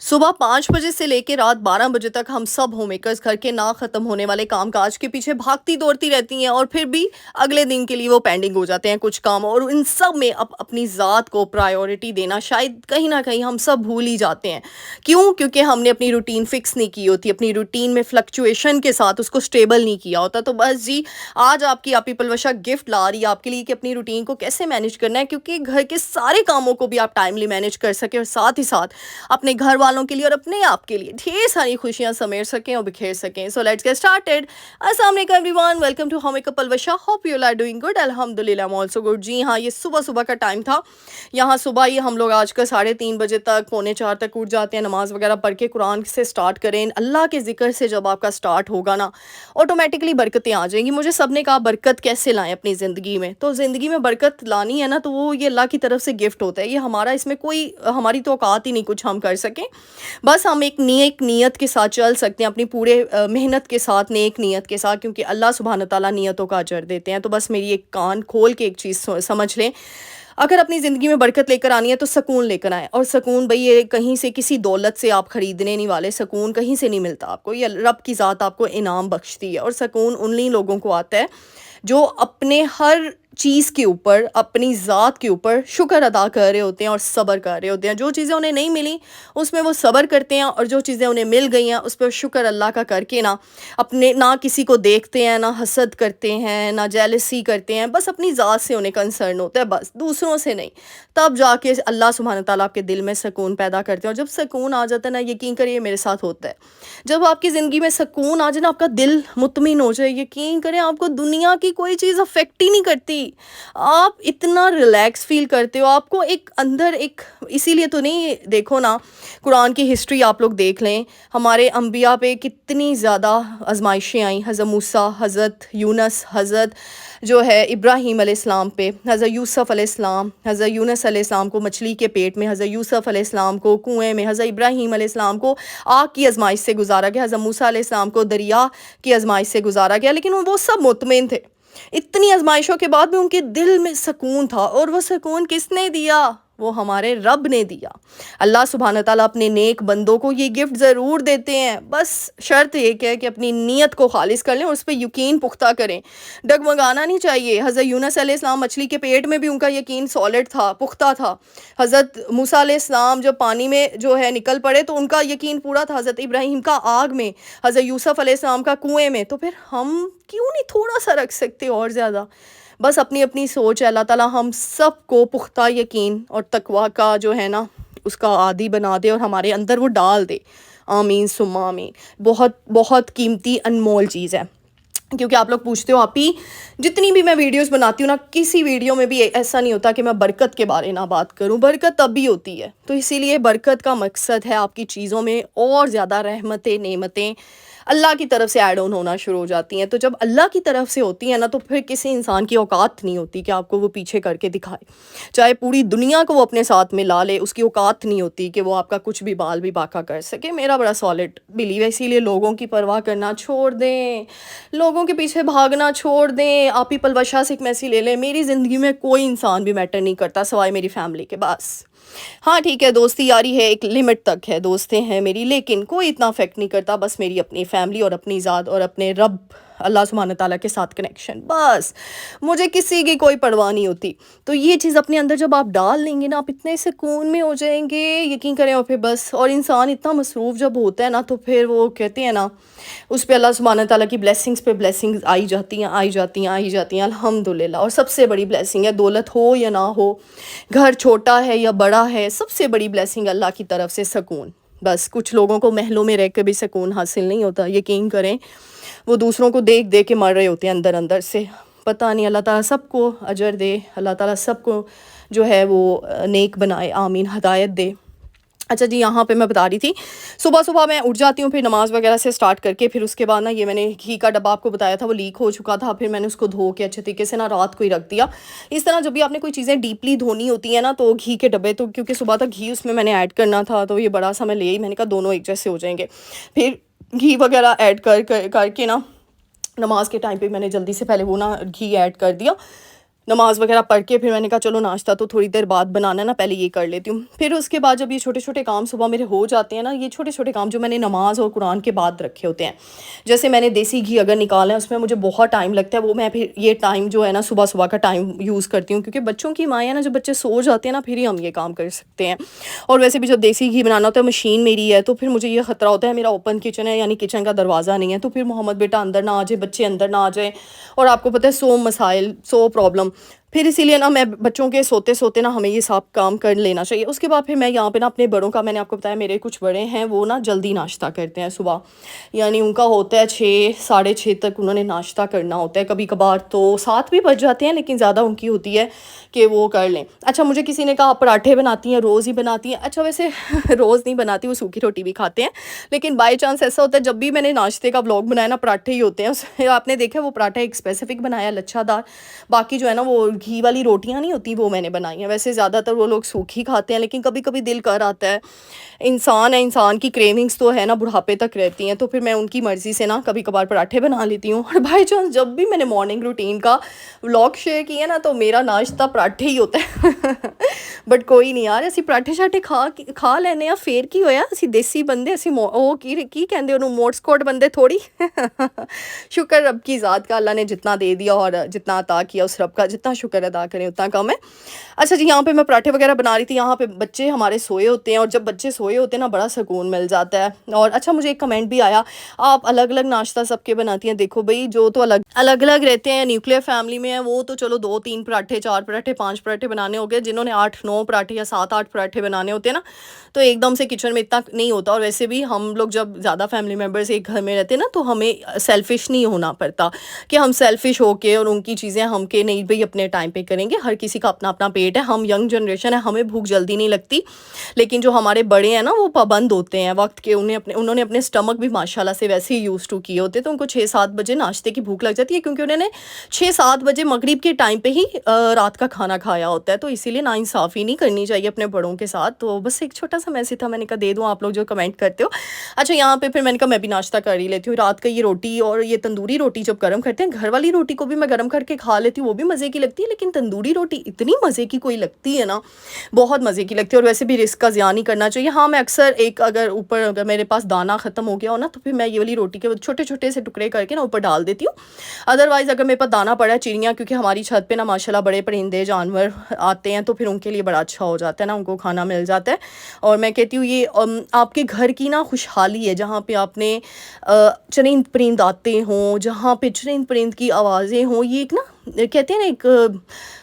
सुबह 5 बजे से लेके रात 12 बजे तक हम सब होममेकर्स घर के ना खत्म होने वाले कामकाज के पीछे भागती दौड़ती रहती हैं और फिर भी अगले दिन के लिए वो पेंडिंग हो जाते हैं कुछ काम और इन सब में अपनी ज़ात को प्रायोरिटी देना शायद कहीं ना कहीं हम सब भूल ही जाते हैं। क्यों? क्योंकि हमने अपनी रूटीन फिक्स नहीं की होती, अपनी रूटीन में फ्लक्चुएशन के साथ उसको स्टेबल नहीं किया होता। तो बस जी, आज आपकी आपी पलवशा गिफ्ट ला रही है आपके लिए कि अपनी रूटीन को कैसे मैनेज करना है, क्योंकि घर के सारे कामों को भी आप टाइमली मैनेज कर सके और साथ ही साथ अपने घर वालों के लिए और अपने आप के लिए ढेर सारी खुशियां समेट सकें और बिखेर सकें। So let's get started. अस्सलाम वालेकुम everyone, welcome to home Palwasha. Hope you are doing good. अल्हम्दुलिल्लाह, आई एम आल्सो गुड। जी हाँ, ये सुबह सुबह का टाइम था। यहाँ सुबह ही हम लोग आजकल 3:30 बजे तक, 3:45 तक उठ जाते हैं। नमाज वगैरह पढ़ के कुरान से स्टार्ट करें। अल्लाह के जिक्र से जब आपका स्टार्ट होगा ना, ऑटोमेटिकली बरकतें आ जाएंगी। मुझे सबने कहा बरकत कैसे लाएं अपनी ज़िंदगी में, तो ज़िंदगी में बरकत लानी है ना, तो वो ये अल्लाह की तरफ से गिफ्ट होता है। ये हमारा, इसमें कोई हमारी तो औकात ही नहीं कुछ हम कर सकें। बस हम एक नेक नीयत के साथ चल सकते हैं, अपनी पूरे मेहनत के साथ, नेक नीयत के साथ, क्योंकि अल्लाह सुब्हान तआला नीयतों का अजर देते हैं। तो बस मेरी एक कान खोल के एक चीज़ समझ लें, अगर अपनी ज़िंदगी में बरकत लेकर आनी है तो सुकून लेकर आएँ। और सुकून भई ये कहीं से, किसी दौलत से आप ख़रीदने नहीं वाले। सुकून कहीं से नहीं मिलता आपको, ये रब की ज़ात आपको इनाम बख्शती है। और सुकून उन्हीं लोगों को आता है जो अपने हर चीज़ के ऊपर, अपनी ज़ात के ऊपर शुक्र अदा कर रहे होते हैं और सब्र कर रहे होते हैं। जो चीज़ें उन्हें नहीं मिली उसमें वो सब्र करते हैं, और जो चीज़ें उन्हें मिल गई हैं उस पर शुक्र अल्लाह का करके ना, अपने ना किसी को देखते हैं, ना हसद करते हैं, ना जेलसी करते हैं। बस अपनी ज़ात से उन्हें कंसर्न होता है, बस दूसरों से नहीं। तब जाके अल्लाह सुब्हान तआला आपके दिल में सुकून पैदा करते हैं। और जब सुकून आ जाता है ना, यकीन करिए मेरे साथ होता है, जब आपकी ज़िंदगी में सुकून आ जाए ना, आपका दिल मुतमिन हो जाए, यकीन करें आपको दुनिया की कोई चीज़ अफेक्ट ही नहीं करती। आप इतना रिलैक्स फील करते हो, आपको एक अंदर एक, इसीलिए तो नहीं, देखो ना, कुरान की हिस्ट्री आप लोग देख लें, हमारे अंबिया पे कितनी ज़्यादा आजमाइशें आई। हज़रत मूसा, हज़रत यूनस, हज़रत जो है इब्राहीम अलैहिस्सलाम पे, हज़रत यूसुफ़ अलैहिस्सलाम, हज़रत यूनस अलैहिस्सलाम को मछली के पेट में, हज़रत यूसुफ़ अलैहिस्सलाम को कुएं में, हज़रत इब्राहीम अलैहिस्सलाम को आग की आजमाइश से गुजारा गया, हज़रत मूसा अलैहिस्सलाम को दरिया की आजमाइश से गुजारा गया। लेकिन वो सब मुतमिन थे। इतनी आजमाइशों के बाद भी उनके दिल में सुकून था, और वो सुकून किसने दिया? वो हमारे रब ने दिया। अल्लाह सुब्हान तआला अपने नेक बंदों को ये गिफ्ट ज़रूर देते हैं। बस शर्त एक है कि अपनी नीयत को खालिस कर लें और उस पे यकीन पुख्ता करें। डगमगाना नहीं चाहिए। हज़रत यूनस अलैहिस्सलाम मछली के पेट में भी उनका यकीन सॉलिड था, पुख्ता था। हज़रत मूसा अलैहिस्सलाम जब पानी में जो है निकल पड़े तो उनका यकीन पूरा था। हज़रत इब्राहीम का आग में, हज़रत यूसुफ़ अलैहिस्सलाम का कुएं में। तो फिर हम क्यों नहीं थोड़ा सा रख सकते और ज़्यादा? बस अपनी अपनी सोच है। अल्लाह ताला हम सबको पुख्ता यकीन और तकवा का जो है ना, उसका आदी बना दे और हमारे अंदर वो डाल दे। आमीन सुम्मा आमीन। बहुत बहुत कीमती अनमोल चीज़ है। क्योंकि आप लोग पूछते हो, आप ही जितनी भी मैं वीडियोस बनाती हूँ ना, किसी वीडियो में भी ऐसा नहीं होता कि मैं बरकत के बारे ना बात करूँ। बरकत तब भी होती है। तो इसीलिए बरकत का मकसद है आपकी चीज़ों में और ज़्यादा रहमतें, नेमतें अल्लाह की तरफ से ऐड ऑन होना शुरू हो जाती हैं। तो जब अल्लाह की तरफ से होती हैं ना, तो फिर किसी इंसान की औकात नहीं होती कि आपको वो पीछे करके दिखाए। चाहे पूरी दुनिया को वो अपने साथ में ला ले, उसकी औकात नहीं होती कि वो आपका कुछ भी बाल भी बाका कर सके। मेरा बड़ा सॉलिड बिलीव है। इसीलिए लोगों की परवाह करना छोड़ दें, लोगों के पीछे भागना छोड़ दें। आप ही पलवशा से एक मैसेज ले लें, मेरी ज़िंदगी में कोई इंसान भी मैटर नहीं करता सिवाय मेरी फैमिली के। बस हाँ ठीक है, दोस्ती यारी है, एक लिमिट तक है, दोस्तें हैं मेरी, लेकिन कोई इतना अफेक्ट नहीं करता। बस मेरी अपनी फैमिली और अपनी ज़ात और अपने रब अल्लाह सुब्हान तआला के साथ कनेक्शन, बस मुझे किसी की कोई परवाह नहीं होती। तो ये चीज़ अपने अंदर जब आप डाल लेंगे ना, आप इतने सुकून में हो जाएंगे, यकीन करें। और फिर बस, और इंसान इतना मसरूफ़ जब होता है ना, तो फिर वो कहते हैं ना, उस पर अल्लाह सुब्हान तआला की ब्लेसिंग्स पे ब्लेसिंग्स आई जाती हैं, आई जाती हैं, आई जाती हैं, अल्हम्दुलिल्लाह। और सबसे बड़ी ब्लेसिंग है, दौलत हो या ना हो, घर छोटा है या बड़ा है, सबसे बड़ी ब्लेसिंग अल्लाह की तरफ से सुकून। बस कुछ लोगों को महलों में रह कर भी सुकून हासिल नहीं होता, यकीन करें। वो दूसरों को देख देख के मर रहे होते हैं अंदर अंदर से। पता नहीं, अल्लाह ताला सबको अजर दे, अल्लाह ताला सबको जो है वो नेक बनाए, आमीन, हदायत दे। अच्छा जी, यहाँ पे मैं बता रही थी, सुबह सुबह मैं उठ जाती हूँ, फिर नमाज़ वगैरह से स्टार्ट करके, फिर उसके बाद ना, ये मैंने घी का डब्बा आपको बताया था, वो लीक हो चुका था। फिर मैंने उसको धो के अच्छे तरीके से ना रात को ही रख दिया। इस तरह जब भी आपने कोई चीज़ें डीपली धोनी होती हैं ना, तो घी के डब्बे, तो क्योंकि सुबह तक घी उसमें मैंने ऐड करना था, तो ये बड़ा सा मैं ले आई, मैंने कहा दोनों एक जैसे हो जाएंगे। फिर घी वगैरह ऐड करके ना, नमाज के टाइम पे मैंने जल्दी से पहले वो ना घी ऐड कर दिया। नमाज़ वगैरह पढ़ के फिर मैंने कहा चलो नाश्ता तो थोड़ी देर बाद बनाना है ना, पहले ये कर लेती हूँ। फिर उसके बाद जब ये छोटे-छोटे काम सुबह मेरे हो जाते हैं ना, ये छोटे-छोटे काम जो मैंने नमाज़ और कुरान के बाद रखे होते हैं। जैसे मैंने देसी घी अगर निकालना है उसमें मुझे बहुत टाइम लगता है, वो मैं फिर ये टाइम जो है ना सुबह-सुबह का टाइम यूज़ करती हूँ, क्योंकि बच्चों की माँ है ना, जब बच्चे सो जाते हैं ना फिर ही हम ये काम कर सकते हैं। और वैसे भी जब देसी घी बनाना होता है, मशीन मेरी है, तो फिर मुझे ये खतरा होता है, मेरा ओपन किचन है यानी किचन का दरवाज़ा नहीं है, तो फिर मोहम्मद बेटा अंदर ना आ जाए, बच्चे अंदर ना आ जाएँ, और आपको पता है 100 मसाइल, 100 प्रॉब्लम। फिर इसीलिए ना मैं बच्चों के सोते-सोते ना हमें ये सब काम कर लेना चाहिए। उसके बाद फिर मैं यहाँ पे ना अपने बड़ों का, मैंने आपको बताया मेरे कुछ बड़े हैं, वो ना जल्दी नाश्ता करते हैं सुबह। यानी उनका होता है 6 साढ़े 6 तक उन्होंने नाश्ता करना होता है। कभी-कभार तो 7 भी बज जाते हैं, लेकिन ज़्यादा उनकी होती है कि वो कर लें। अच्छा, मुझे किसी ने कहा आप पराठे बनाती हैं, रोज़ ही बनाती हैं। अच्छा वैसे रोज़ नहीं बनाती, वो सूखी रोटी भी खाते हैं। लेकिन बाय चांस ऐसा होता है जब भी मैंने नाश्ते का व्लॉग बनाया ना, पराठे ही होते हैं। उसमें आपने देखा वो पराठा एक स्पेसिफ़िक बनाया लच्छादार, बाकी जो है ना वो घी वाली रोटियाँ नहीं होती वो मैंने बनाई हैं। वैसे ज़्यादातर वो लोग सूखी खाते हैं, लेकिन कभी-कभी दिल कर आता है, इंसान है, इंसान की क्रेविंग्स तो है ना बुढ़ापे तक रहती हैं, तो फिर मैं उनकी मर्ज़ी से ना कभी-कभार पराठे बना लेती हूँ। और बाय चांस जब भी मैंने मॉर्निंग रूटीन का व्लॉग शेयर किया ना, तो मेरा नाश्ता पराठे ही होता है। बट कोई नहीं यार, ਅਸੀਂ पराठे-शाठे खा ਲੈਂਦੇ ਹਾਂ, ਫੇਰ ਕੀ ਹੋਇਆ, ਅਸੀਂ देसी बंदे, ਅਸੀਂ ਉਹ ਕੀ ਕਹਿੰਦੇ ਉਹਨੂੰ, मोट्स-कोट बंदे थोड़ी। शुक्र रब की ज़ात का, अल्लाह ने जितना दे दिया और जितना अता किया उस रब का जितना शुक्र अदा करें उतना कम है। अच्छा जी, यहाँ पे मैं पराठे वगैरह बना रही थी, यहाँ पे बच्चे हमारे सोए होते हैं, और जब बच्चे सोए होते हैं ना बड़ा सुकून मिल जाता है। और अच्छा, मुझे एक कमेंट भी आया, आप अलग-अलग नाश्ता सबके बनाती हैं। देखो भई, जो तो अलग-अलग रहते हैं, न्यूक्लियर फैमिली में है, वो तो चलो 2-3 पराठे, 4 पराठे, 5 पराठे बनाने हो गए। जिन्होंने 8-9 पराठे या 7-8 पराठे बनाने होते हैं ना, तो एकदम से किचन में इतना नहीं होता। और वैसे भी हम लोग जब ज़्यादा फैमिली मेंबर्स एक घर में रहते हैं ना, तो हमें सेल्फिश नहीं होना पड़ता कि हम सेल्फिश होके और उनकी चीज़ें हम के नहीं भई अपने टाइम पे करेंगे। हर किसी का अपना-अपना पेट है, हम यंग जनरेशन है, हमें भूख जल्दी नहीं लगती। लेकिन जो हमारे बड़े हैं ना, वो पाबंद होते हैं वक़्त के, उन्होंने अपने स्टमक भी माशाल्लाह से वैसे ही यूज़ टू किए होते हैं, तो उनको 6-7 बजे नाश्ते की भूख लग जाती है, क्योंकि उन्होंने 6-7 बजे मगरिब के टाइम पे ही रात का खाना खाया होता है। तो इसीलिए नाइंसाफ़ी नहीं करनी चाहिए अपने बड़ों के साथ। तो बस एक छोटा-सा मैसेज था, मैंने कहा दे दूँ आप लोग जो कमेंट करते हो। अच्छा, यहाँ पे फिर मैंने कहा मैं भी नाश्ता कर ही लेती हूँ। रात का ये रोटी और ये तंदूरी रोटी जब गरम करते हैं, घर वाली रोटी को भी मैं गरम करके खा लेती हूँ, वो भी मज़े की लगती है, लेकिन तंदूरी रोटी इतनी मज़े की कोई लगती है ना, बहुत मज़े की लगती है। और वैसे भी रिस्क का ज़ियान नहीं करना चाहिए। हाँ, मैं अक्सर एक अगर मेरे पास दाना ख़त्म हो गया हो ना, तो फिर मैं ये वाली रोटी के छोटे-छोटे से टुकड़े करके ना ऊपर डाल देती हूँ। अदरवाइज़ अगर मेरे पास दाना पड़ा है, चिड़ियाँ, क्योंकि हमारी छत पे ना माशाल्लाह बड़े परिंदे जानवर आते हैं, तो फिर उनके लिए बड़ा अच्छा हो जाता है ना, उनको खाना मिल जाता है। और मैं कहती हूँ ये आपके घर की ना खुशहाली है, जहाँ पे आपने चरिंद परिंद आते हों, जहाँ पे चरिंद परिंद की आवाज़ें हों, ये एक ना कहते हैं ना एक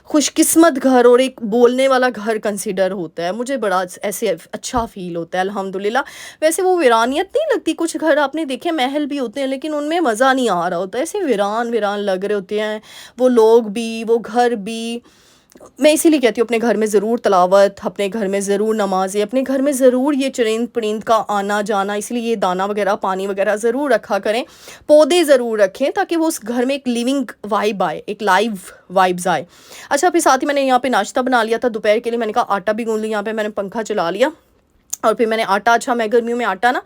खुशकिस्मत घर और एक बोलने वाला घर कंसिडर होता है। मुझे बड़ा ऐसे अच्छा फ़ील होता है अल्हम्दुलिल्लाह। वैसे वो वीरानियत नहीं लगती, कुछ घर आपने देखे महल भी होते हैं, लेकिन उनमें मज़ा नहीं आ रहा होता, ऐसे वीरान-वीरान लग रहे होते हैं, वो लोग भी, वो घर भी। मैं इसीलिए कहती हूँ अपने घर में ज़रूर तिलावत, अपने घर में ज़रूर नमाज़ें, अपने घर में ज़रूर ये चरिंद-परिंद का आना-जाना, इसलिए ये दाना वगैरह, पानी वगैरह ज़रूर रखा करें। पौधे ज़रूर रखें ताकि वो उस घर में एक लिविंग वाइब आए, एक लाइव वाइब्स आए। अच्छा, फिर साथ ही मैंने यहाँ पे नाश्ता बना लिया था दोपहर के लिए, मैंने कहा आटा भी गूँध लूँ, यहाँ पे मैंने पंखा चला लिया। और फिर मैंने आटा, अच्छा मैं गर्मियों में आटा ना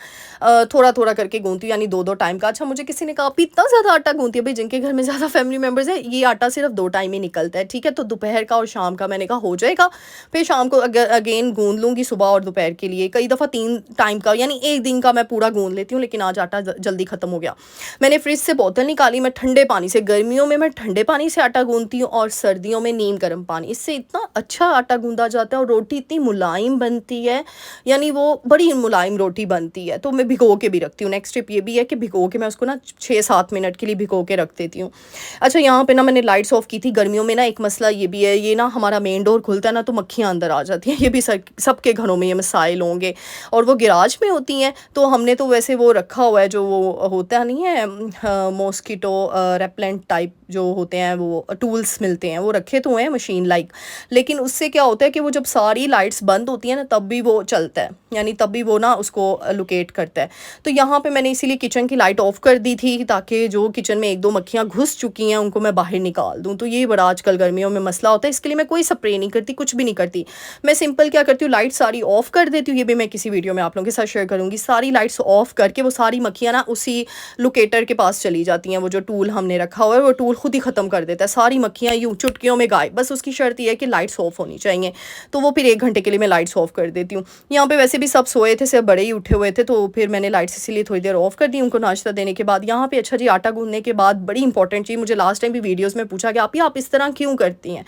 थोड़ा-थोड़ा करके गूँथती हूँ, यानी 2-2 टाइम का। अच्छा, मुझे किसी ने कहा आप इतना ज़्यादा आटा गूँथती है, भई जिनके घर में ज़्यादा फैमिली मेंबर्स हैं, ये आटा सिर्फ़ 2 टाइम ही निकलता है, ठीक है? तो दोपहर का और शाम का मैंने कहा हो जाएगा, फिर शाम को अगेन गूँध लूँगी सुबह और दोपहर के लिए। कई दफ़ा 3 टाइम का, यानी 1 दिन का मैं पूरा गूँध लेती हूँ, लेकिन आज आटा जल्दी ख़त्म हो गया। मैंने फ्रिज से बोतल निकाली, मैं ठंडे पानी से, गर्मियों में मैं ठंडे पानी से आटा गूँथती हूँ और सर्दियों में नीम गर्म पानी, इससे इतना अच्छा आटा गूँधा जाता है और रोटी इतनी मुलायम बनती है, यानी वो बड़ी मुलायम रोटी बनती है। तो मैं भिगो के भी रखती हूँ। नेक्स्ट टिप ये भी है कि भिगो के मैं उसको ना 6-7 मिनट के लिए भिगो के रख देती हूँ। अच्छा, यहाँ पे ना मैंने लाइट्स ऑफ की थी। गर्मियों में ना एक मसला ये भी है, ये ना हमारा मेन डोर खुलता है ना, तो मक्खियाँ अंदर आ जाती हैं। ये भी सबके घरों में ये मसाइल होंगे, और वो गिराज में होती हैं, तो हमने तो वैसे वो रखा हुआ है, जो वो होता नहीं है मॉस्किटो रेपेलेंट टाइप जो होते हैं, वो टूल्स मिलते हैं, वो रखे तो हैं मशीन लाइक। लेकिन उससे क्या होता है कि वो जब सारी लाइट्स बंद होती हैं ना, तब भी वो चलता है। यानी तब भी वो ना उसको लोकेट करता है। तो यहाँ पे मैंने इसीलिए किचन की लाइट ऑफ कर दी थी ताकि जो किचन में 1-2 मक्खियाँ घुस चुकी हैं उनको मैं बाहर निकाल दूँ। तो ये बड़ा आजकल गर्मियों में मसला होता है, इसके लिए मैं कोई स्प्रे नहीं करती, कुछ भी नहीं करती। मैं सिंपल क्या करती हूँ, लाइट सारी ऑफ कर देती हूँ, ये भी मैं किसी वीडियो में आप लोगों के साथ शेयर करूँगी। सारी लाइट्स ऑफ करके वो सारी मक्खियाँ ना उसी लोकेटर के पास चली जाती हैं। वो जो टूल हमने रखा हुआ है वो टूल खुद ही ख़त्म कर देता है, सारी मक्खियाँ यूँ चुटकियों में गायब। बस उसकी शर्त ये है कि लाइट्स ऑफ होनी चाहिए। तो वो फिर 1 घंटे के लिए मैं लाइट्स ऑफ कर देती हूँ। यहाँ पे वैसे भी सब सोए थे, सब बड़े ही उठे हुए थे, तो फिर मैंने लाइट्स इसीलिए थोड़ी देर ऑफ कर दी उनको नाश्ता देने के बाद। यहाँ पे अच्छा जी आटा गूंदने के बाद बड़ी इंपॉर्टेंट चीज़, मुझे लास्ट टाइम भी वीडियोस में पूछा कि आप इस तरह क्यों करती हैं।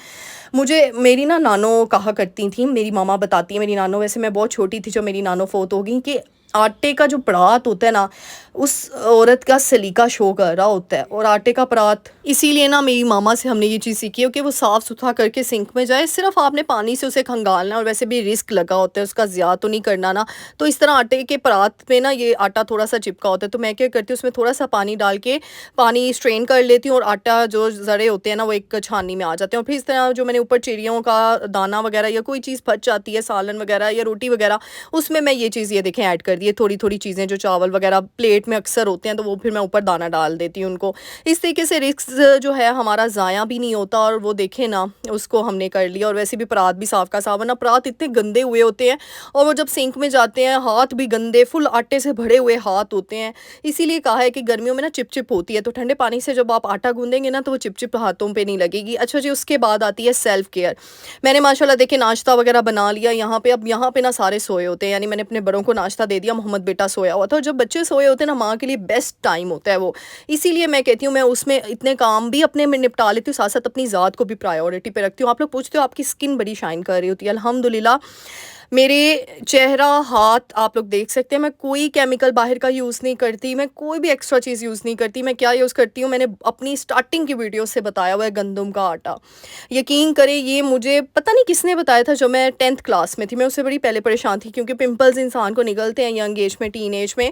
मुझे मेरी ना नानो कहा करती थी, मेरी मामा बताती है, मेरी नानो, वैसे मैं बहुत छोटी थी जब मेरी नानो फोत हो गई, कि आटे का जो परात होता है ना, उस औरत का सलीका शो कर रहा होता है। और आटे का परात इसीलिए ना मेरी मामा से हमने ये चीज़ सीखी है कि वो साफ़ सुथरा करके सिंक में जाए, सिर्फ आपने पानी से उसे खंगालना है। और वैसे भी रिस्क लगा होता है उसका, ज़्यादा तो नहीं करना ना। तो इस तरह आटे के परात में ना ये आटा थोड़ा सा चिपका होता है, तो मैं क्या करती हूँ उसमें थोड़ा सा पानी डाल के पानी स्ट्रेन कर लेती हूँ और आटा जो ज़रे होते हैं ना वो एक छाननी में आ जाते हैं। और फिर इस तरह जो मैंने ऊपर चिड़ियों का दाना वगैरह या कोई चीज़ बच जाती है, सालन वगैरह या रोटी वगैरह, उसमें मैं ये चीज़ ये देखें ऐड कर दी है। थोड़ी थोड़ी चीज़ें जो चावल वगैरह प्लेट में अक्सर होते हैं तो वो फिर मैं ऊपर दाना डाल देती हूँ उनको। इस तरीके से रिस्क जो है हमारा ज़ाया भी नहीं होता। और वो देखें ना, उसको हमने कर लिया। और वैसे भी परात भी साफ़ का साफ, वरना परात इतने गंदे हुए होते हैं और वो जब सिंक में जाते हैं हाथ भी गंदे, फुल आटे से भरे हुए हाथ होते हैं। इसीलिए कहा है कि गर्मियों में ना चिपचिप होती है, तो ठंडे पानी से जब आप आटा गूंदेंगे ना तो वो चिपचिप हाथों पे नहीं लगेगी। अच्छा जी, उसके बाद आती है सेल्फ केयर। मैंने माशाल्लाह देखिए नाश्ता वगैरह बना लिया यहाँ पे। अब यहाँ पे ना सारे सोए होते हैं, यानी मैंने अपने बड़ों को नाश्ता दे दिया, मोहम्मद बेटा सोया हुआ था। और जब बच्चे सोए होते हैं ना, माँ के लिए बेस्ट टाइम होता है वो। इसीलिए मैं कहती हूँ मैं उसमें इतने काम भी अपने में निपटा लेती हूँ, साथ साथ अपनी ज़ात को भी प्रायोरिटी पे रखती हूँ। आप लोग पूछते हो आपकी स्किन बड़ी शाइन कर रही होती है, अल्हम्दुलिल्लाह। मेरे चेहरा, हाथ आप लोग देख सकते हैं, मैं कोई केमिकल बाहर का यूज़ नहीं करती, मैं कोई भी एक्स्ट्रा चीज़ यूज़ नहीं करती। मैं क्या यूज़ करती हूँ, मैंने अपनी स्टार्टिंग की वीडियो से बताया हुआ है, गंदम का आटा। यकीन करें, ये मुझे पता नहीं किसने बताया था, जब मैं 10th क्लास में थी। मैं उससे बड़ी पहले परेशान थी, क्योंकि पिंपल्स इंसान को निकलते हैं यंग एज में, टीन एज में।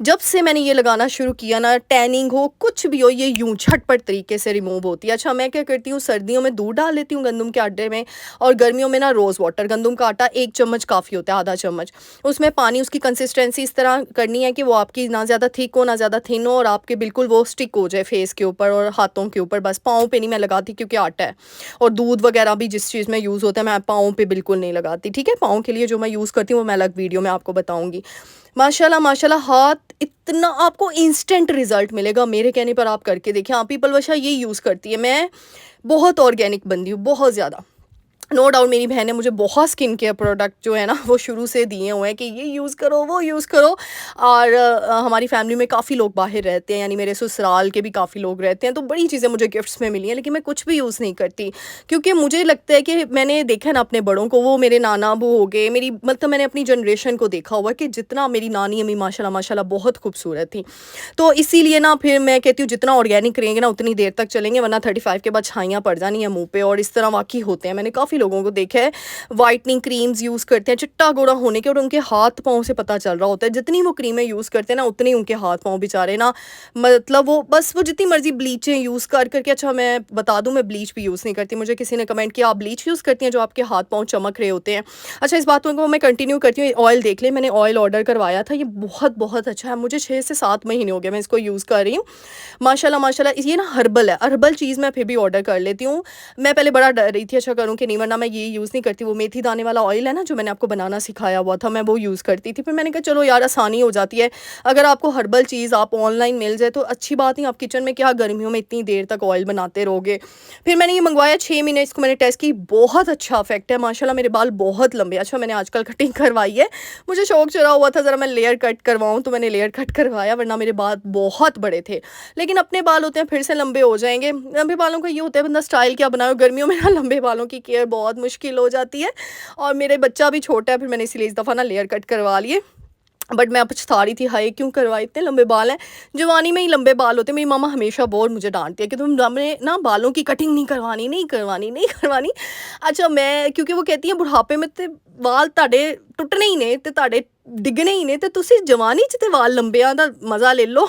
जब से मैंने ये लगाना शुरू किया ना, टैनिंग हो कुछ भी हो, ये यूँ झटपट तरीके से रिमूव होती है। अच्छा, मैं क्या करती हूँ, सर्दियों में दूध डाल लेती हूँ गंदम के आटे में, और गर्मियों में ना रोज़ वाटर। गंदम का आटा 1 चम्मच काफ़ी होता है, आधा चम्मच। उसमें पानी, उसकी कंसिस्टेंसी इस तरह करनी है कि वो आपकी ना ज़्यादा थिक हो ना ज़्यादा थिन हो, और आपके बिल्कुल वो स्टिक हो जाए फेस के ऊपर और हाथों के ऊपर। बस पाँव पे नहीं मैं लगाती, क्योंकि आटा है। और दूध वगैरह भी जिस चीज़ में यूज़ होता है, मैं पाँव पे बिल्कुल नहीं लगाती, ठीक है। पाँव के लिए जो मैं यूज़ करती हूँ वो मैं अलग वीडियो में आपको बताऊँगी। माशाल्लाह माशाल्लाह, हाथ इतना आपको इंस्टेंट रिजल्ट मिलेगा, मेरे कहने पर आप करके देखिए। हाँ, पीपल वर्षा ये यूज़ करती है। मैं बहुत ऑर्गेनिक बंदी हूँ, बहुत ज़्यादा। नो डाउट मेरी बहन ने मुझे बहुत स्किन केयर प्रोडक्ट जो है ना वो शुरू से दिए हुए हैं कि ये यूज़ करो, वो यूज़ करो। और हमारी फैमिली में काफ़ी लोग बाहर रहते हैं, यानी मेरे ससुराल के भी काफ़ी लोग रहते हैं, तो बड़ी चीज़ें मुझे गिफ्ट्स में मिली हैं, लेकिन मैं कुछ भी यूज़ नहीं करती। क्योंकि मुझे लगता है कि मैंने देखा ना अपने बड़ों को, वो मेरे नाना अबू हो गए, मेरी मतलब मैंने अपनी जनरेशन को देखा हुआ कि जितना मेरी नानी अम्मी माशाल्लाह माशाल्लाह बहुत खूबसूरत थी। तो इसीलिए ना फिर मैं कहती हूँ जितना ऑर्गेनिक रहेंगे ना उतनी देर तक चलेंगे, वरना 35 के बाद छाइयाँ पड़ जानी है मुँह पे। और इस तरह वाकई होते हैं, मैंने काफ़ी लोगों को देखा है वाइटनिंग क्रीम्स यूज़ करते हैं चिट्टा गोरा होने के, और उनके हाथ पाँव से पता चल रहा होता है। जितनी वो क्रीमें यूज़ करते हैं ना उतनी उनके हाथ पाँव बेचारे ना, मतलब वो बस वो जितनी मर्जी ब्लीचें यूज़ कर करके। अच्छा, मैं बता दूं मैं ब्लीच भी यूज़ नहीं करती। मुझे किसी ने कमेंट किया आप ब्लीच यूज़ करती हैं जो आपके हाथ पाँव चमक रहे होते हैं। अच्छा, इस बात को मैं कंटिन्यू करती हूँ। ऑयल देख ले, मैंने ऑयल ऑर्डर करवाया था, ये बहुत बहुत अच्छा है। मुझे 6 से 7 महीने हो गए मैं इसको यूज़ कर रही हूँ, माशाल्लाह माशाल्लाह। ये ना हर्बल है, हर्बल चीज़ मैं फिर भी ऑर्डर कर लेती हूँ। मैं पहले बड़ा डर रही थी, अच्छा करूँ कि नहीं, वरना मैं ये यूज़ नहीं करती। वो मेथी दाने वाला ऑयल है ना जो मैंने आपको बनाना सिखाया हुआ था, मैं वो यूज़ करती थी। फिर मैंने कहा चलो यार आसानी हो जाती है, अगर आपको हर्बल चीज़ आप ऑनलाइन मिल जाए तो अच्छी बात नहीं। आप किचन में क्या गर्मियों में इतनी देर तक ऑयल बनाते रहोगे। फिर मैंने ये मंगवाया, 6 महीने इसको मैंने टेस्ट की, बहुत अच्छा इफेक्ट है माशाल्लाह। मेरे बाल बहुत लंबे। अच्छा, मैंने आजकल कटिंग करवाई है, मुझे शौक चढ़ा हुआ था ज़रा मैं लेयर कट करवाऊँ, तो मैंने लेयर कट करवाया, वरना मेरे बाल बहुत बड़े थे। लेकिन अपने बाल होते हैं फिर से लंबे हो जाएंगे। लंबे बालों का ये होता है बंदा स्टाइल क्या बनाए। गर्मियों में ना लंबे बालों की केयर बहुत मुश्किल हो जाती है, और मेरे बच्चा भी छोटा है, फिर मैंने इसीलिए इस दफ़ा ना लेयर कट करवा लिए। बट मैं पछता रही थी, हाय क्यों करवाए, इतने लंबे बाल हैं। जवानी में ही लंबे बाल होते हैं। मेरी मामा हमेशा बहुत मुझे डांटती है कि तुम हमने ना बालों की कटिंग नहीं करवानी, नहीं करवानी, नहीं करवानी। अच्छा, मैं क्योंकि वो कहती है बुढ़ापे में ते वाल ਤੁਹਾਡੇ ਟੁੱਟਣੇ ਹੀ ਨੇ ਤੇ ਤੁਹਾਡੇ ਡਿੱਗਣੇ ਹੀ ਨੇ, ਤੇ ਤੁਸੀਂ ਜਵਾਨੀ 'ਚ ਤੇ ਵਾਲ ਲੰਬਿਆਂ ਦਾ ਮਜ਼ਾ ਲੈ ਲਓ।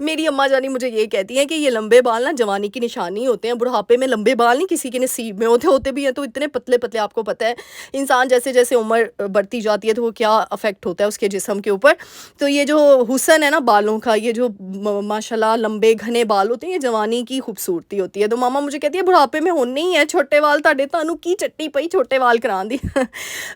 मेरी अम्मा जानी मुझे ये कहती हैं कि ये लंबे बाल ना जवानी की निशानी होते हैं, बुढ़ापे में लंबे बाल नहीं किसी के नसीब में होते, होते भी हैं तो इतने पतले-पतले आपको पता है, इंसान जैसे-जैसे उम्र बढ़ती जाती है तो वो क्या अफ़ेक्ट होता है उसके जिस्म के ऊपर। तो ये जो हुस्न है ना बालों का, ये जो माशाल्लाह लंबे घने बाल होते हैं, ये जवानी की खूबसूरती होती है। तो मामा मुझे कहती है बुढ़ापे में होने ही है छोटे वाल, ਤੁਹਾਡੇ ਤੁਹਾਨੂੰ की चट्टी पई छोटे वाल कराने दी।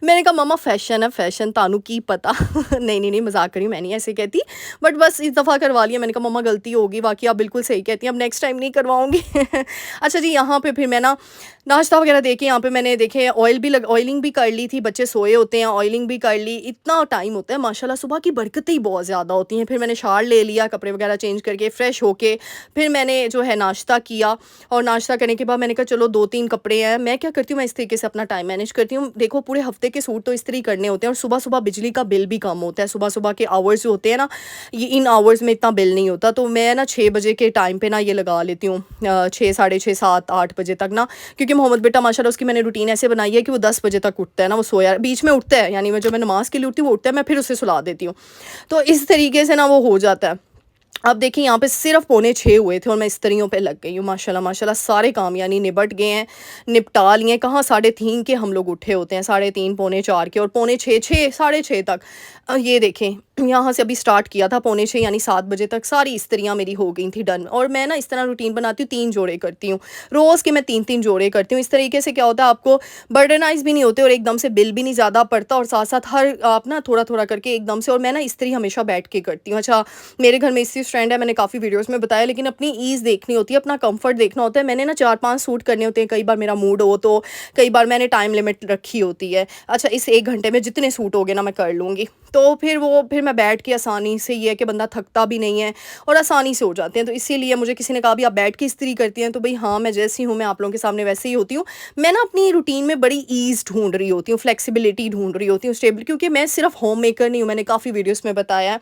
मैंने कहा मामा फैशन है फैशन, ਤੁਹਾਨੂੰ की पता। नहीं नहीं नहीं, मजाक करी, मैं नहीं ऐसे कहती, बट बस इस दफ़ा करवा लिया। मैंने कहा मम्मा गलती होगी, बाकी आप बिल्कुल सही कहती हैं, अब नेक्स्ट टाइम नहीं करवाऊंगी। अच्छा जी, यहाँ पे फिर मैं ना नाश्ता वगैरह देके यहाँ पे मैंने देखे ऑयलिंग भी कर ली थी, बच्चे सोए होते हैं, ऑयलिंग भी कर ली। इतना टाइम होता है माशाल्लाह, सुबह की बरकतें ही बहुत ज़्यादा होती हैं। फिर मैंने शार ले लिया, कपड़े वगैरह चेंज करके फ्रेश होके फिर मैंने जो है नाश्ता किया, और नाश्ता करने के बाद मैंने कहा चलो 2-3 कपड़े हैं। मैं क्या करती हूँ, मैं इस तरीके से अपना टाइम मैनेज करती हूँ। देखो पूरे हफ्ते के सूट तो इस्त्री करने होते हैं, और सुबह सुबह बिजली का बिल भी कम होता है। सुबह सुबह के आवर्स जो होते हैं ना, ये इन आवर्स में इतना बिल नहीं होता। तो मैं ना 6 बजे के टाइम पे ना ये लगा लेती हूँ, 6, साढ़े 6, 7, 8 बजे तक ना, क्योंकि मोहम्मद बेटा माशाल्लाह उसकी मैंने रूटीन ऐसे बनाई है कि वो 10 बजे तक उठता है ना, वो सोया बीच में उठता है, यानी मैं जब मैं नमाज़ के लिए उठती हूँ वो उठता है, मैं फिर उसे सुला देती हूँ। तो इस तरीके से ना वो हो जाता है। अब देखिए यहाँ पे सिर्फ 5:45 हुए थे और मैं इस्त्रियों पे लग गई हूँ। माशाल्लाह माशाल्लाह सारे काम यानी निबट गए हैं, निपटा लिए हैं। कहाँ 3:30 के हम लोग उठे होते हैं, 3:30 4:45 के, और 5:45 6 साढ़े 6 तक। ये देखें यहाँ से अभी स्टार्ट किया था 5:45 यानी 7 बजे तक सारी इस्त्रियाँ मेरी हो गई थी डन। और मैं ना इस तरह रूटीन बनाती हूँ, 3 जोड़े करती हूँ रोज़ के, मैं 3-3 जोड़े करती हूँ। इस तरीके से क्या होता है, आपको बर्डनाइज भी नहीं होते और एकदम से बिल भी नहीं ज़्यादा पड़ता, और साथ साथ हर आप ना थोड़ा थोड़ा करके एकदम से। और मैं ना इस्त्री हमेशा बैठ के करती हूँ। अच्छा, मेरे घर में इसी स्टैंड है, मैंने काफ़ी वीडियोस में बताया, लेकिन अपनी ईज़ देखनी होती है, अपना कंफर्ट देखना होता है। मैंने ना 4-5 सूट करने होते हैं, कई बार मेरा मूड हो तो, कई बार मैंने टाइम लिमिट रखी होती है। अच्छा, इस 1 घंटे में जितने सूट हो गए ना मैं कर लूँगी, तो फिर मैं बैठ के आसानी से, ये है कि बंदा थकता भी नहीं है और आसानी से हो जाते हैं। तो इसीलिए मुझे किसी ने कहा भी आप बैठ के इस्त्री करती हैं, तो भाई हाँ, मैं जैसी हूँ मैं आप लोगों के सामने वैसे ही होती हूँ। मैं ना अपनी रूटीन में बड़ी ईज़ ढूंढ रही होती हूँ, फ्लेक्सिबिलिटी ढूंढ रही होती हूँ, स्टेबल, क्योंकि मैं सिर्फ होम मेकर नहीं हूँ, मैंने काफ़ी वीडियोस में बताया है।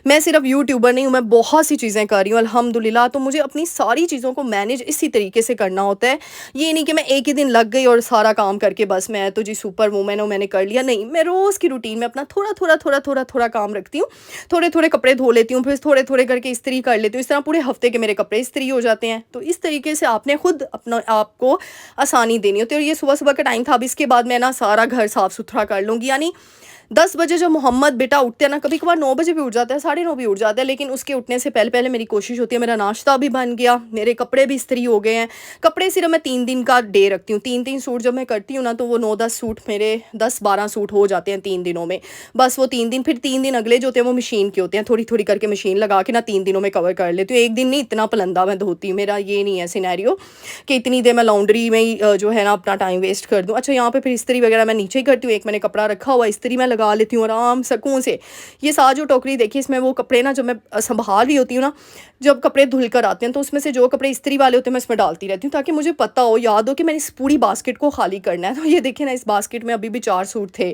मैं सिर्फ यूट्यूबर नहीं हूँ, मैं बहुत सी चीज़ें कर रही हूँ अल्हम्दुलिल्लाह। तो मुझे अपनी सारी चीज़ों को मैनेज इसी तरीके से करना होता है। ये नहीं कि मैं एक ही दिन लग गई और सारा काम करके बस मैं तो जी सुपर वूमेन हूँ, मैंने कर लिया। नहीं, मैं रोज़ की रूटीन में अपना थोड़ा काम रखती हूँ, थोड़े कपड़े धो लेती हूँ, फिर थोड़े करके इस्त्री कर लेती हूँ। इस तरह पूरे हफ्ते के मेरे कपड़े इस्त्री हो जाते हैं। तो इस तरीके से आपने खुद अपना आपको आसानी देनी होती है। और ये सुबह का टाइम था, अब इसके बाद मैं ना सारा घर साफ़ सुथरा कर लूँगी। यानी 10 बजे जब मोहम्मद बेटा उठते हैं ना, कभी कभार 9 बजे भी उठ जाता है, 9:30 भी उठ जाता है, लेकिन उसके उठने से पहले पहले मेरी कोशिश होती है मेरा नाश्ता भी बन गया, मेरे कपड़े भी इस्त्री हो गए हैं। कपड़े सिर्फ मैं 3 दिन का डे रखती हूँ, 3-3 सूट जब मैं करती हूँ ना, तो वो 9-10 सूट मेरे 10-12 सूट हो जाते हैं 3 दिनों में। बस वो 3 दिन, फिर 3 दिन अगले जो होते हैं वो मशीन के होते हैं, थोड़ी करके मशीन लगा के ना 3 दिनों में कवर कर लेती हूँ। एक दिन नहीं इतना पलंदा मैं धोती हूँ, मेरा ये नहीं है सिनेरियो कि इतनी देर मैं लॉन्ड्री में ही जो है ना अपना टाइम वेस्ट कर दूँ। अच्छा, यहाँ पे फिर इस्त्री वगैरह मैं नीचे ही करती हूँ, एक मैंने कपड़ा रखा हुआ इस्त्री मैं लगा लेती हूँ आराम सुकून से। ये साथ जो टोकरी देखिए, इसमें वो कपड़े ना जब मैं संभाल रही होती हूँ ना, जब कपड़े धुल कर आते हैं तो उसमें से जो कपड़े इस्त्री वाले होते हैं मैं इसमें डालती रहती हूँ, ताकि मुझे पता हो, याद हो कि मैंने इस पूरी बास्केट को खाली करना है। तो ये देखिए ना, इस बास्केट में अभी भी 4 सूट थे।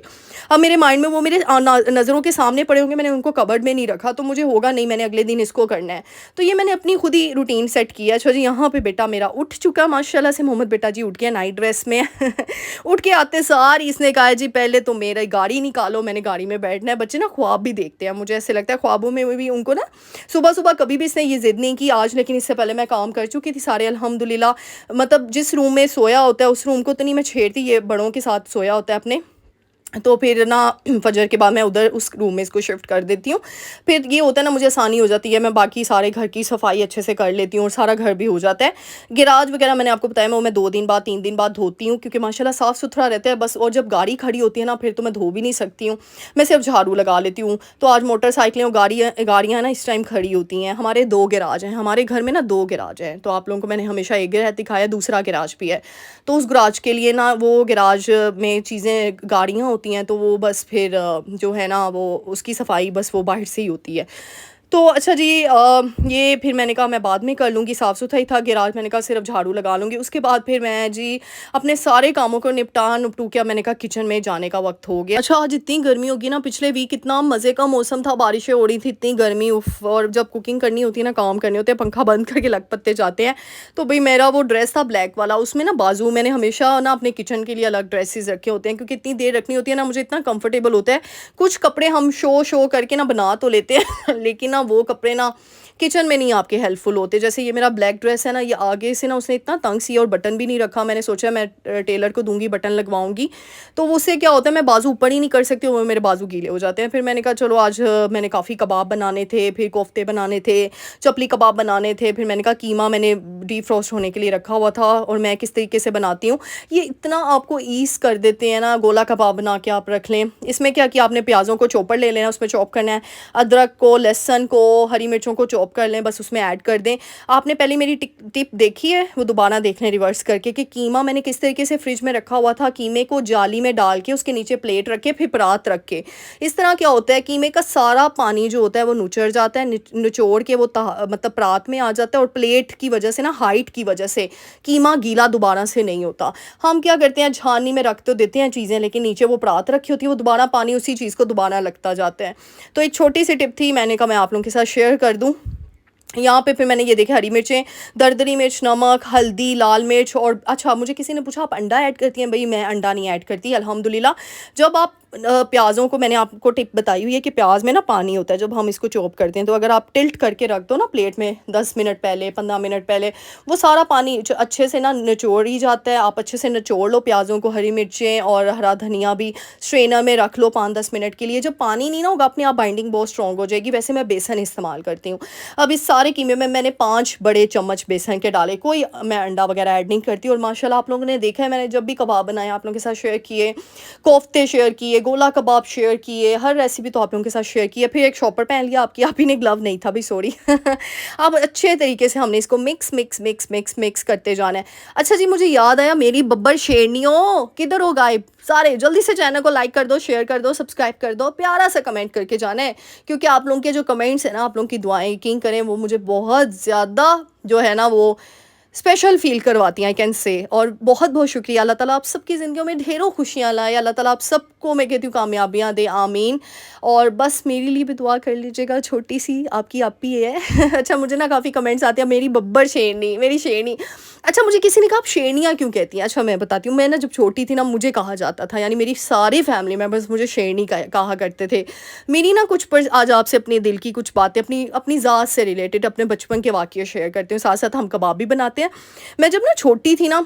अब मेरे माइंड में वो मेरे नज़रों के सामने पड़े होंगे, मैंने उनको कबर्ड में नहीं रखा, तो मुझे होगा नहीं मैंने अगले दिन इसको करना है। तो ये मैंने अपनी खुद ही रूटीन सेट किया। अच्छा जी, यहाँ पे बेटा मेरा उठ चुका माशाल्लाह से, मोहम्मद बेटा जी उठ गया नाइट ड्रेस में। उठ के आते सार इसने कहा जी पहले तो मेरी गाड़ी निकालो, मैंने गाड़ी में बैठना है। बच्चे ना ख्वाब भी देखते हैं, मुझे ऐसे लगता है ख्वाबों में भी उनको ना, सुबह कभी भी इसने ये ज़िद नहीं की आज, लेकिन इससे पहले मैं काम कर चुकी थी सारे अल्हम्दुलिल्लाह। मतलब जिस रूम में सोया होता है उस रूम को तो नहीं मैं छेड़ती, ये बड़ों के साथ सोया होता है अपने, तो फिर ना फजर के बाद मैं उधर उस रूम में इसको शिफ्ट कर देती हूँ। फिर ये होता है ना, मुझे आसानी हो जाती है, मैं बाकी सारे घर की सफाई अच्छे से कर लेती हूँ और सारा घर भी हो जाता है। गिराज वगैरह मैंने आपको बताया मैं 2 दिन बाद 3 दिन बाद धोती हूँ, क्योंकि माशाल्लाह साफ़ सुथरा रहता है बस। और जब गाड़ी खड़ी होती है ना, फिर तो मैं धो भी नहीं सकती हूँ, मैं सिर्फ झाड़ू लगा लेती हूँ। तो आज मोटरसाइकिलें और गाड़ियाँ ना इस टाइम खड़ी होती हैं। हमारे 2 गैराज हैं, हमारे घर में ना 2 गैराज हैं। तो आप लोगों को मैंने हमेशा एक गैराज दिखाया, दूसरा गैराज भी है। तो उस गैराज के लिए ना, वो गैराज में चीज़ें गाड़ियाँ होती हैं, तो वो बस फिर जो है ना वो उसकी सफाई बस वो बाहर से ही होती है। तो अच्छा जी, ये फिर मैंने कहा मैं बाद में कर लूँगी, साफ़ सुथरा ही था गैराज, मैंने कहा सिर्फ झाड़ू लगा लूँगी। उसके बाद फिर मैं जी अपने सारे कामों को निपटू के मैंने कहा किचन में जाने का वक्त हो गया। अच्छा, आज इतनी गर्मी होगी ना, पिछले वीक इतना मज़े का मौसम था, बारिशें हो रही थी, इतनी गर्मी उफ। और जब कुकिंग करनी होती है ना, काम करने होते हैं, पंखा बंद करके लग पत्ते जाते हैं। तो भाई मेरा वो ड्रेस था ब्लैक वाला, उसमें ना बाजू, मैंने हमेशा ना अपने किचन के लिए अलग ड्रेसेस रखे होते हैं, क्योंकि इतनी देर रखनी होती है ना, मुझे इतना कंफर्टेबल होता है। कुछ कपड़े हम शो करके ना बना तो लेते हैं लेकिन ना वो कपड़े ना किचन में नहीं आपके हेल्पफुल होते। जैसे ये मेरा ब्लैक ड्रेस है ना, ये आगे से ना उसने इतना तंग सिया और बटन भी नहीं रखा। मैंने सोचा मैं टेलर को दूंगी, बटन लगवाऊंगी, तो उससे क्या होता है मैं बाजू ऊपर ही नहीं कर सकती, वो मेरे बाजू गीले हो जाते हैं। फिर मैंने कहा चलो आज मैंने काफ़ी कबाब बनाने थे, फिर कोफ्ते बनाने थे, चपली कबाब बनाने थे, फिर मैंने कहा कीमा मैंने डीप फ्रोस्ट होने के लिए रखा हुआ था और मैं किस तरीके से बनाती हूँ। ये इतना आपको ईज़ कर देते हैं ना, गोला कबाब बना के आप रख लें। इसमें क्या किया आपने, प्याज़ों को चॉपर ले लेना, उसमें चॉप करना है, अदरक को, लहसुन को, हरी मिर्चों को चॉप कर लें, बस उसमें ऐड कर दें। आपने पहले मेरी टिप देखी है, वो दोबारा देख लें रिवर्स करके कि कीमा मैंने किस तरीके से फ्रिज में रखा हुआ था। कीमे को जाली में डाल के उसके नीचे प्लेट रख के फिर परात रख के, इस तरह क्या होता है कीमे का सारा पानी जो होता है वो नुचड़ जाता है, निचोड़ के वो मतलब परात में आ जाता है, और प्लेट की वजह से ना, हाइट की वजह से कीमा गीला दोबारा से नहीं होता। हम क्या करते हैं, छाननी में रख तो देते हैं चीज़ें, लेकिन नीचे वो परात रखी होती है, वो दोबारा पानी उसी चीज़ को दोबारा लगता जाता है। तो एक छोटी सी टिप थी, मैंने कहा मैं आप लोगों के साथ शेयर कर दूँ। यहाँ पे फिर मैंने ये देखा, हरी मिर्चें, दरदरी मिर्च, नमक, हल्दी, लाल मिर्च, और अच्छा मुझे किसी ने पूछा आप अंडा ऐड करती हैं? भाई मैं अंडा नहीं ऐड करती अल्हम्दुलिल्लाह। जब आप प्याज़ों को, मैंने आपको टिप बताई हुई है कि प्याज में ना पानी होता है जब हम इसको चॉप करते हैं, तो अगर आप टिल्ट करके रख दो ना प्लेट में 10 मिनट पहले, 15 मिनट पहले, वो सारा पानी अच्छे से ना निचोड़ ही जाता है। आप अच्छे से निचोड़ लो प्याज़ों को, हरी मिर्चें और हरा धनिया भी स्ट्रेनर में रख लो 5-10 मिनट के लिए। जब पानी नहीं ना होगा, अपने आप बाइंडिंग बहुत स्ट्रॉन्ग हो जाएगी। वैसे मैं बेसन इस्तेमाल करती हूँ। अब इस सारे कीमे में मैंने 5 बड़े चम्मच बेसन के डाले, कोई मैं अंडा वगैरह ऐड नहीं करती। और माशाल्लाह आप लोगों ने देखा है, मैंने जब भी कबाब बनाए आप लोगों के साथ शेयर किए, कोफ्ते शेयर किए, गोला कबाब शेयर किए, हर रेसिपी तो आप लोगों के साथ शेयर की है। फिर एक शॉपर पहन लिया आपकी, आप ही ने ग्लव नहीं था भी, सॉरी। अब अच्छे तरीके से हमने इसको mix mix mix mix mix करते जाना है। अच्छा जी, मुझे याद आया, मेरी बब्बर शेरनियों किधर हो गायब सारे? जल्दी से चैनल को लाइक कर दो, शेयर कर दो, सब्सक्राइब कर दो, प्यारा सा कमेंट करके जाना है, क्योंकि आप लोगों के जो कमेंट्स हैं ना, आप लोगों की दुआएं यकीन करें वो मुझे बहुत ज़्यादा जो है ना वो स्पेशल फ़ील करवाती हैं, आई कैन से। और बहुत बहुत शुक्रिया। अल्लाह ताला आप सबकी ज़िंदगियों में ढेरों खुशियाँ लाए। अल्लाह ताला आप सबको मैं कहती हूँ कामयाबियाँ दे, आमीन। और बस मेरे लिए भी दुआ कर लीजिएगा, छोटी सी आपकी आपी है। अच्छा, मुझे ना काफ़ी कमेंट्स आते हैं, मेरी बब्बर शेरनी, मेरी शेरनी। अच्छा, मुझे किसी ने कहा आप शेरनियाँ क्यों कहती हैं? अच्छा मैं बताती हूँ, मैं ना जब छोटी थी ना, मुझे कहा जाता था, यानी मेरी सारे फैमिली मेम्बर्स मुझे शेरनी कहा करते थे। मेरी ना कुछ पर आज आपसे अपने दिल की कुछ बातें, अपनी अपनी ज़ात से रिलेटेड, अपने बचपन के वाक़ये शेयर करती हूँ। साथ साथ हम कबाब भी बनाते हैं। मैं जब ना छोटी थी ना,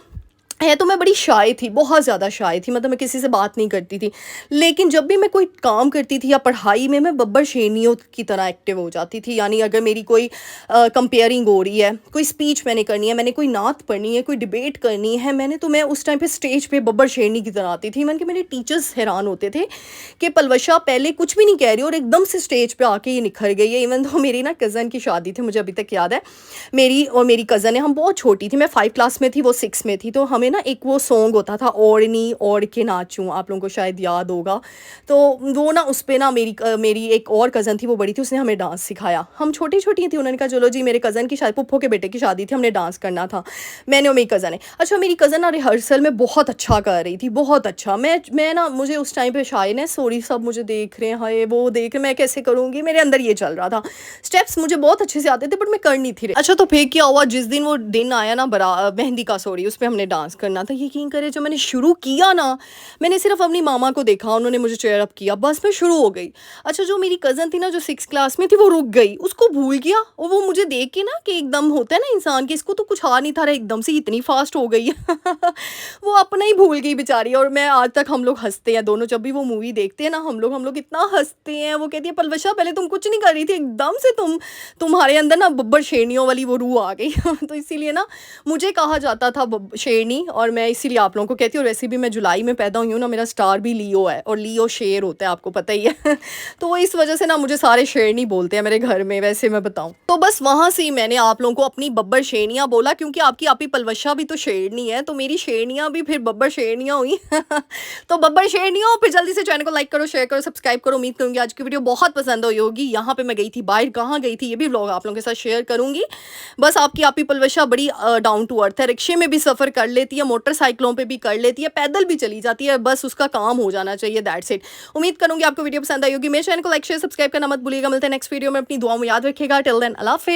है तो मैं बड़ी शाय थी, बहुत ज़्यादा शाय थी, मतलब मैं किसी से बात नहीं करती थी। लेकिन जब भी मैं कोई काम करती थी या पढ़ाई में, मैं बब्बर शेरनियों की तरह एक्टिव हो जाती थी। यानी अगर मेरी कोई कंपेयरिंग हो रही है, कोई स्पीच मैंने करनी है, मैंने कोई नात पढ़नी है, कोई डिबेट करनी है, तो मैं उस टाइम पे स्टेज पे बब्बर शेरनी की तरह आती थी। मैंने कि मेरे टीचर्स हैरान होते थे कि पलवशा पहले कुछ भी नहीं कह रही और एकदम से स्टेज पे आके ये निखर गई है। इवन तो मेरी ना कज़न की शादी थी, मुझे अभी तक याद है, मेरी और मेरी कज़न है, हम बहुत छोटी थी, मैं 5 क्लास में थी, वो 6 में थी। तो हमें ना एक वो सॉन्ग होता था, ओढ़नी ओढ़ के नाचूं, आप लोगों को शायद याद होगा। तो वो ना उस पे ना मेरी एक और कज़न थी, वो बड़ी थी, उसने हमें डांस सिखाया। हम छोटी छोटी थी, उन्होंने कहा चलो जी, मेरे कज़न की शायद पुप्पो के बेटे की शादी थी, हमने डांस करना था, मैंने और मेरी कज़न है। अच्छा, मेरी कज़न ना रिहर्सल में बहुत अच्छा कर रही थी, बहुत अच्छा। मैं ना, मुझे उस टाइम पे शायनेस हो रही, सब मुझे देख रहे हैं, हाय वो देख रहे, मैं कैसे करूँगी, मेरे अंदर ये चल रहा था। स्टेप्स मुझे बहुत अच्छे से आते थे, बट मैं कर नहीं थी। अच्छा, तो फिर क्या हुआ, जिस दिन वो दिन आया ना, मेहंदी का, सॉरी, उस पर हमने डांस करना था। यकीन करे, जो मैंने शुरू किया ना, मैंने सिर्फ अपनी मामा को देखा, उन्होंने मुझे चेयर अप किया, बस मैं शुरू हो गई। अच्छा, जो मेरी कज़न थी ना, जो 6 क्लास में थी, वो रुक गई, उसको भूल गया, और वो मुझे देख के ना, कि एकदम होता है ना इंसान के, इसको तो कुछ आ नहीं था, एकदम से इतनी फास्ट हो गई। वो अपना ही भूल गई बेचारी। और मैं आज तक, हम लोग हंसते हैं दोनों, जब भी वो मूवी देखते हैं ना, हम लोग इतना हंसते हैं। वो कहती है पलवशा पहले तुम कुछ नहीं कर रही थी, एकदम से तुम्हारे अंदर ना बब्बर शेरनियों वाली वो रूह आ गई। तो इसीलिए ना मुझे कहा जाता था शेरनी, और मैं इसीलिए आप लोगों को कहती हूँ। वैसे भी मैं जुलाई में पैदा हुई हूँ ना, मेरा स्टार भी लियो है, और लियो शेर होता है, आपको पता ही है। तो इस वजह से ना मुझे सारे शेरनी बोलते हैं मेरे घर में। वैसे मैं बताऊँ तो बस वहाँ से ही मैंने आप लोगों को अपनी बब्बर शेरनियाँ बोला, क्योंकि आपकी आपी पलवशा भी तो शेरनी है, तो मेरी शेरनियाँ भी फिर बब्बर शेरनियाँ हुई। तो बब्बर शेरनियों, फिर जल्दी से चैनल को लाइक करो, शेयर करो, सब्सक्राइब करो। उम्मीद करूँगी आज की वीडियो बहुत पसंद हुई होगी। यहाँ पे मैं गई थी बाहर, कहाँ गई थी ये भी व्लॉग आप लोगों के साथ शेयर करूँगी। बस आपकी आपी पलवशा बड़ी डाउन टू अर्थ है, रिक्शे में भी सफ़र कर लेती है, मोटरसाइकिलों पे भी कर लेती है, पैदल भी चली जाती है, बस उसका काम हो जाना चाहिए, दैट्स इट। उम्मीद करूँगी आपको वीडियो पसंद आई होगी। मेरे चैनल को लाइक शेयर सब्सक्राइब करना मत भूलिएगा। मिलते हैं नेक्स्ट वीडियो में, अपनी दुआ में याद रखिएगा। टिल देन, अल्लाह हाफिज़।